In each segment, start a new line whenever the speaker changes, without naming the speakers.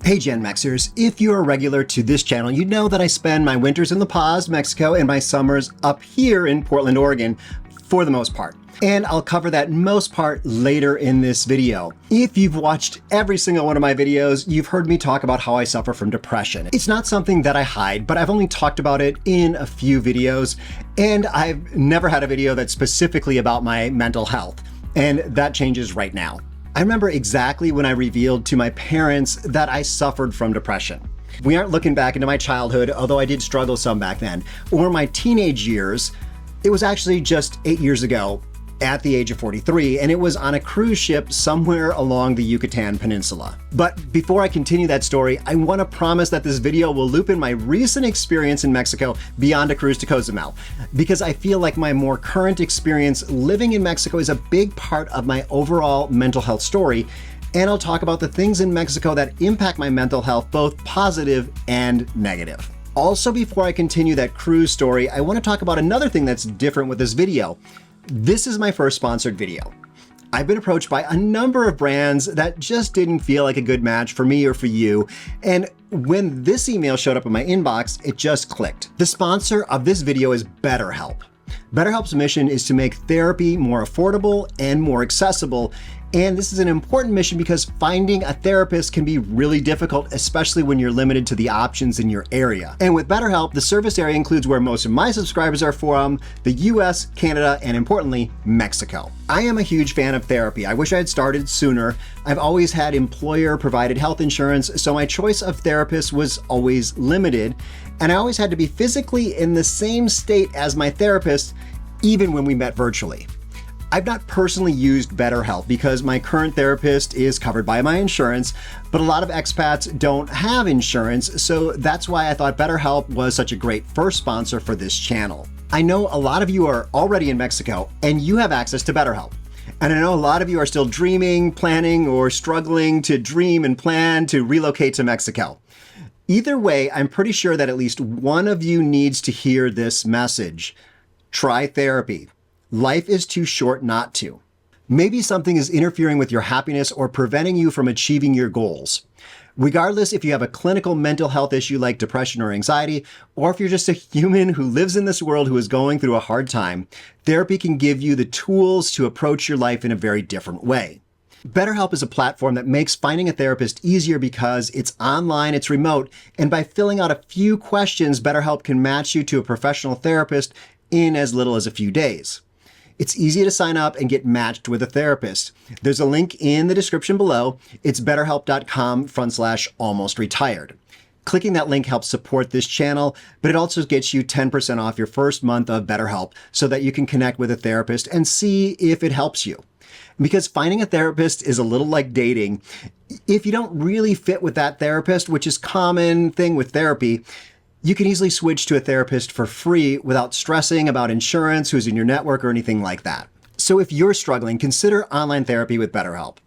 Hey Gen Mexers, if you're a regular to this channel, you know that I spend my winters in La Paz, Mexico, and my summers up here in Portland, Oregon, for the most part. And I'll cover that most part later in this video. If you've watched every single one of my videos, you've heard me talk about how I suffer from depression. It's not something that I hide, but I've only talked about it in a few videos, and I've never had a video that's specifically about my mental health, and that changes right now. I remember exactly when I revealed to my parents that I suffered from depression. We aren't looking back into my childhood, although I did struggle some back then, or my teenage years. It was actually just 8 years ago at the age of 43, and it was on a cruise ship somewhere along the Yucatan Peninsula. But before I continue that story, I want to promise that this video will loop in my recent experience in Mexico beyond a cruise to Cozumel, because I feel like my more current experience living in Mexico is a big part of my overall mental health story, and I'll talk about the things in Mexico that impact my mental health, both positive and negative. Also, before I continue that cruise story, I want to talk about another thing that's different with this video. This is my first sponsored video. I've been approached by a number of brands that just didn't feel like a good match for me or for you, and when this email showed up in my inbox, it just clicked. The sponsor of this video is BetterHelp. BetterHelp's mission is to make therapy more affordable and more accessible, and this is an important mission because finding a therapist can be really difficult, especially when you're limited to the options in your area. And with BetterHelp, the service area includes where most of my subscribers are from, the US, Canada, and importantly, Mexico. I am a huge fan of therapy. I wish I had started sooner. I've always had employer-provided health insurance, so my choice of therapist was always limited, and I always had to be physically in the same state as my therapist, even when we met virtually. I've not personally used BetterHelp because my current therapist is covered by my insurance, but a lot of expats don't have insurance, so that's why I thought BetterHelp was such a great first sponsor for this channel. I know a lot of you are already in Mexico and you have access to BetterHelp. And I know a lot of you are still dreaming, planning, or struggling to dream and plan to relocate to Mexico. Either way, I'm pretty sure that at least one of you needs to hear this message. Try therapy. Life is too short not to. Maybe something is interfering with your happiness or preventing you from achieving your goals. Regardless if you have a clinical mental health issue like depression or anxiety, or if you're just a human who lives in this world who is going through a hard time, therapy can give you the tools to approach your life in a very different way. BetterHelp is a platform that makes finding a therapist easier because it's online, it's remote, and by filling out a few questions, BetterHelp can match you to a professional therapist in as little as a few days. It's easy to sign up and get matched with a therapist. There's a link in the description below. It's betterhelp.com/almostretired. Clicking that link helps support this channel, but it also gets you 10% off your first month of BetterHelp so that you can connect with a therapist and see if it helps you. Because finding a therapist is a little like dating. If you don't really fit with that therapist, which is a common thing with therapy, you can easily switch to a therapist for free without stressing about insurance, who's in your network, or anything like that. So if you're struggling, consider online therapy with BetterHelp.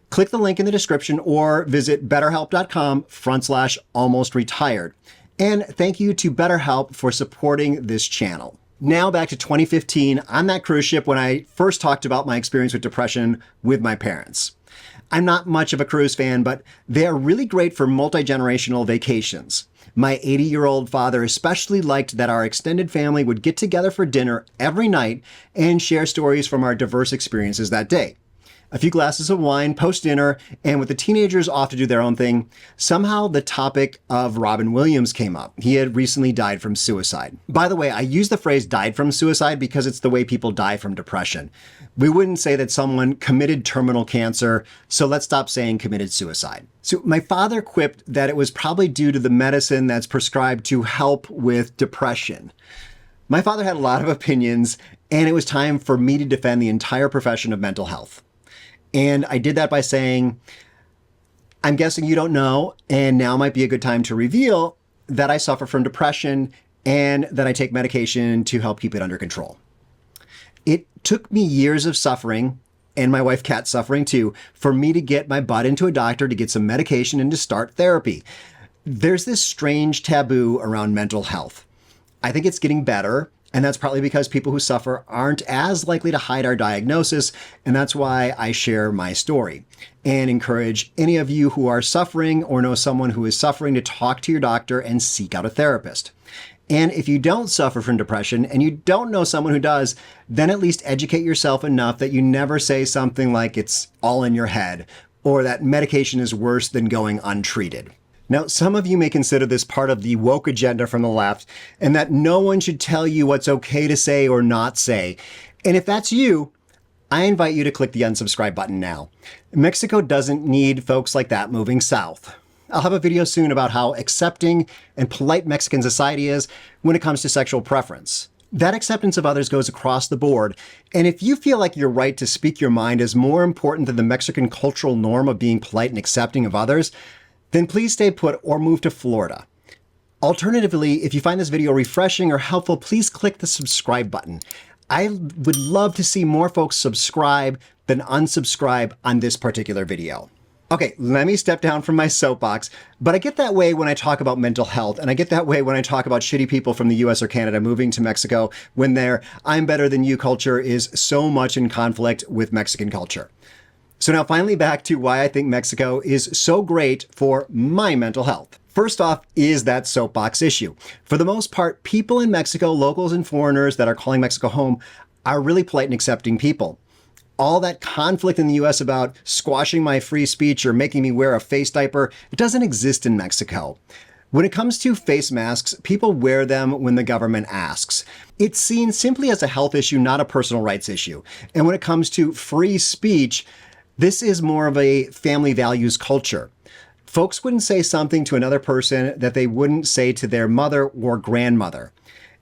Click the link in the description or visit betterhelp.com/almostretired. And thank you to BetterHelp for supporting this channel. Now back to 2015 on that cruise ship when I first talked about my experience with depression with my parents. I'm not much of a cruise fan, but they are really great for multi-generational vacations. My 80-year-old father especially liked that our extended family would get together for dinner every night and share stories from our diverse experiences that day. A few glasses of wine post-dinner, and with the teenagers off to do their own thing, somehow the topic of Robin Williams came up. He had recently died from suicide. By the way, I use the phrase died from suicide because it's the way people die from depression. We wouldn't say that someone committed terminal cancer, so let's stop saying committed suicide. So my father quipped that it was probably due to the medicine that's prescribed to help with depression. My father had a lot of opinions, and it was time for me to defend the entire profession of mental health. And I did that by saying, I'm guessing you don't know, and now might be a good time to reveal that I suffer from depression and that I take medication to help keep it under control. It took me years of suffering, and my wife Kat suffering too, for me to get my butt into a doctor to get some medication and to start therapy. There's this strange taboo around mental health. I think it's getting better. And that's partly because people who suffer aren't as likely to hide our diagnosis, and that's why I share my story and encourage any of you who are suffering or know someone who is suffering to talk to your doctor and seek out a therapist. And if you don't suffer from depression and you don't know someone who does, then at least educate yourself enough that you never say something like it's all in your head or that medication is worse than going untreated. Now, some of you may consider this part of the woke agenda from the left and that no one should tell you what's okay to say or not say. And if that's you, I invite you to click the unsubscribe button now. Mexico doesn't need folks like that moving south. I'll have a video soon about how accepting and polite Mexican society is when it comes to sexual preference. That acceptance of others goes across the board, and if you feel like your right to speak your mind is more important than the Mexican cultural norm of being polite and accepting of others, then please stay put or move to Florida. Alternatively, if you find this video refreshing or helpful, please click the subscribe button. I would love to see more folks subscribe than unsubscribe on this particular video. Okay, let me step down from my soapbox, but I get that way when I talk about mental health, and I get that way when I talk about shitty people from the US or Canada moving to Mexico when their I'm better than you culture is so much in conflict with Mexican culture. So now finally back to why I think Mexico is so great for my mental health. First off is that soapbox issue. For the most part, people in Mexico, locals and foreigners that are calling Mexico home, are really polite and accepting people. All that conflict in the US about squashing my free speech or making me wear a face diaper, it doesn't exist in Mexico. When it comes to face masks, people wear them when the government asks. It's seen simply as a health issue, not a personal rights issue. And when it comes to free speech, this is more of a family values culture. Folks wouldn't say something to another person that they wouldn't say to their mother or grandmother.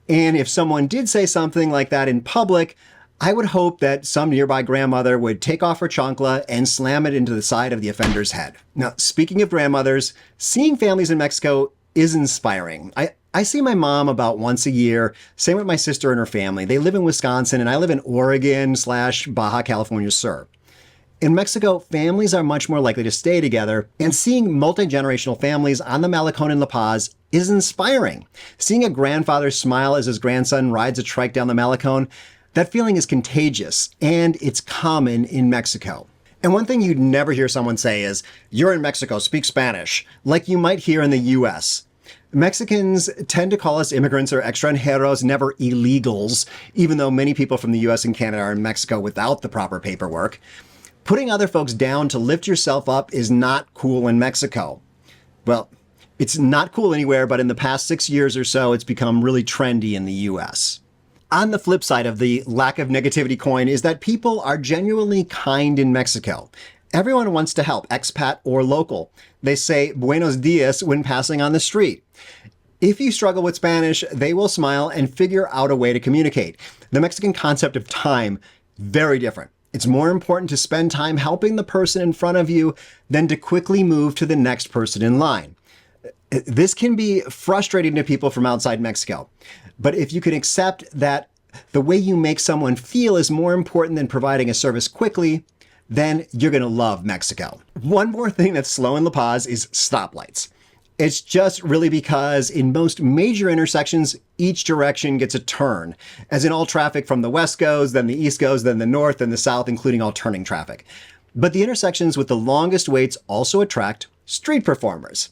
And if someone did say something like that in public, I would hope that some nearby grandmother would take off her chancla and slam it into the side of the offender's head. Now, speaking of grandmothers, seeing families in Mexico is inspiring. I see my mom about once a year, same with my sister and her family. They live in Wisconsin and I live in Oregon/Baja California Sur. In Mexico, families are much more likely to stay together, and seeing multi-generational families on the Malecón in La Paz is inspiring. Seeing a grandfather smile as his grandson rides a trike down the Malecón, that feeling is contagious, and it's common in Mexico. And one thing you'd never hear someone say is, "You're in Mexico, speak Spanish," like you might hear in the US. Mexicans tend to call us immigrants or extranjeros, never illegals, even though many people from the US and Canada are in Mexico without the proper paperwork. Putting other folks down to lift yourself up is not cool in Mexico. Well, it's not cool anywhere, but in the past 6 years or so, it's become really trendy in the US. On the flip side of the lack of negativity coin is that people are genuinely kind in Mexico. Everyone wants to help, expat or local. They say buenos dias when passing on the street. If you struggle with Spanish, they will smile and figure out a way to communicate. The Mexican concept of time, very different. It's more important to spend time helping the person in front of you than to quickly move to the next person in line. This can be frustrating to people from outside Mexico. But if you can accept that the way you make someone feel is more important than providing a service quickly, then you're going to love Mexico. One more thing that's slow in La Paz is stoplights. It's just really because in most major intersections, each direction gets a turn. As in all traffic from the west goes, then the east goes, then the north, then the south, including all turning traffic. But the intersections with the longest waits also attract street performers.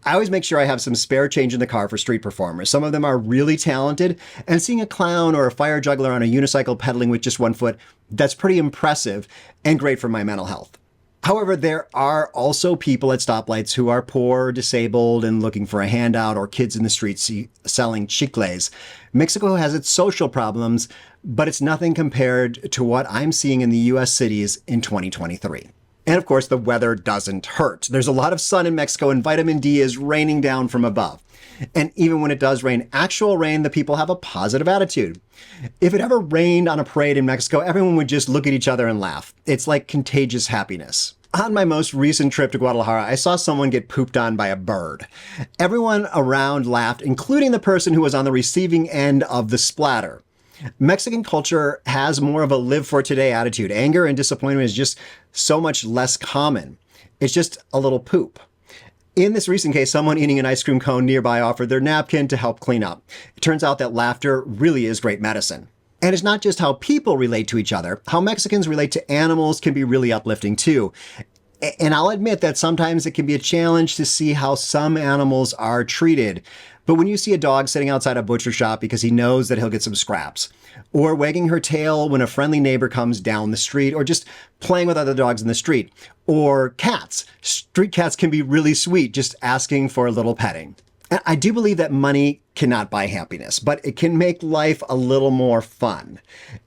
I always make sure I have some spare change in the car for street performers. Some of them are really talented, and seeing a clown or a fire juggler on a unicycle pedaling with just one foot, that's pretty impressive and great for my mental health. However, there are also people at stoplights who are poor, disabled, and looking for a handout, or kids in the streets selling chicles. Mexico has its social problems, but it's nothing compared to what I'm seeing in the US cities in 2023. And of course, the weather doesn't hurt. There's a lot of sun in Mexico and vitamin D is raining down from above. And even when it does rain, actual rain, the people have a positive attitude. If it ever rained on a parade in Mexico, everyone would just look at each other and laugh. It's like contagious happiness. On my most recent trip to Guadalajara, I saw someone get pooped on by a bird. Everyone around laughed, including the person who was on the receiving end of the splatter. Mexican culture has more of a live for today attitude. Anger and disappointment is just so much less common. It's just a little poop. In this recent case, someone eating an ice cream cone nearby offered their napkin to help clean up. It turns out that laughter really is great medicine. And it's not just how people relate to each other. How Mexicans relate to animals can be really uplifting too. And I'll admit that sometimes it can be a challenge to see how some animals are treated. But when you see a dog sitting outside a butcher shop because he knows that he'll get some scraps, or wagging her tail when a friendly neighbor comes down the street, or just playing with other dogs in the street, or cats. Street cats can be really sweet, just asking for a little petting. And I do believe that money cannot buy happiness, but it can make life a little more fun.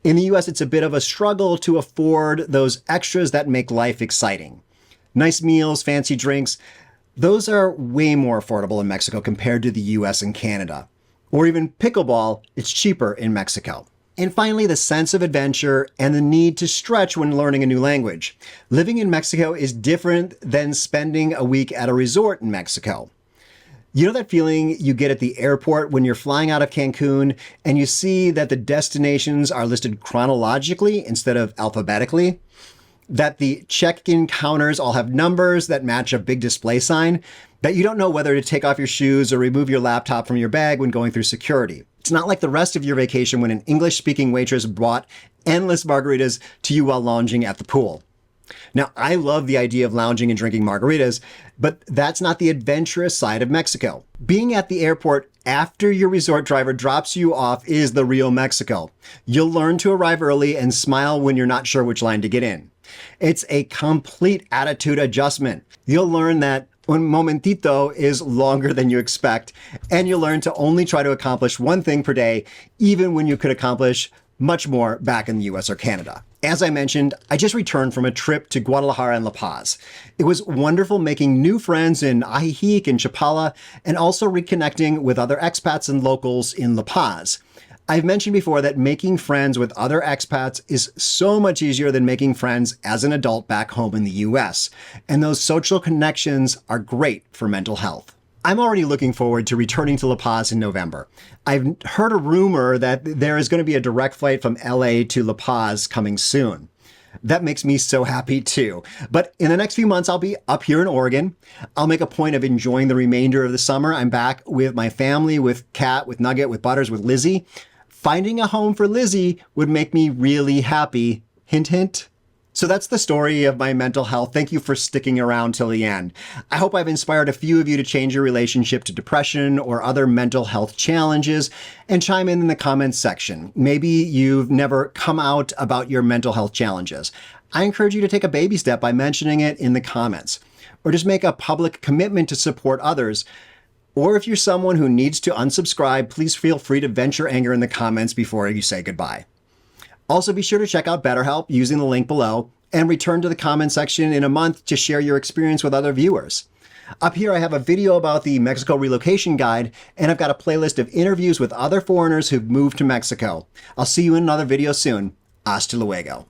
In the US, it's a bit of a struggle to afford those extras that make life exciting. Nice meals, fancy drinks, those are way more affordable in Mexico compared to the US and Canada. Or even pickleball, it's cheaper in Mexico. And finally, the sense of adventure and the need to stretch when learning a new language. Living in Mexico is different than spending a week at a resort in Mexico. You know that feeling you get at the airport when you're flying out of Cancun and you see that the destinations are listed chronologically instead of alphabetically? That the check-in counters all have numbers that match a big display sign? That you don't know whether to take off your shoes or remove your laptop from your bag when going through security? It's not like the rest of your vacation when an English-speaking waitress brought endless margaritas to you while lounging at the pool. Now, I love the idea of lounging and drinking margaritas, but that's not the adventurous side of Mexico. Being at the airport after your resort driver drops you off is the real Mexico. You'll learn to arrive early and smile when you're not sure which line to get in. It's a complete attitude adjustment. You'll learn that un momentito is longer than you expect, and you'll learn to only try to accomplish one thing per day, even when you could accomplish much more back in the US or Canada. As I mentioned, I just returned from a trip to Guadalajara and La Paz. It was wonderful making new friends in Ajijic and Chapala, and also reconnecting with other expats and locals in La Paz. I've mentioned before that making friends with other expats is so much easier than making friends as an adult back home in the US, and those social connections are great for mental health. I'm already looking forward to returning to La Paz in November. I've heard a rumor that there is going to be a direct flight from LA to La Paz coming soon. That makes me so happy too. But in the next few months, I'll be up here in Oregon. I'll make a point of enjoying the remainder of the summer. I'm back with my family, with Kat, with Nugget, with Butters, with Lizzie. Finding a home for Lizzie would make me really happy. Hint, hint. So that's the story of my mental health. Thank you for sticking around till the end. I hope I've inspired a few of you to change your relationship to depression or other mental health challenges, and chime in the comments section. Maybe you've never come out about your mental health challenges. I encourage you to take a baby step by mentioning it in the comments, or just make a public commitment to support others. Or if you're someone who needs to unsubscribe, please feel free to vent your anger in the comments before you say goodbye. Also, be sure to check out BetterHelp using the link below, and return to the comment section in a month to share your experience with other viewers. Up here, I have a video about the Mexico Relocation Guide, and I've got a playlist of interviews with other foreigners who've moved to Mexico. I'll see you in another video soon. Hasta luego.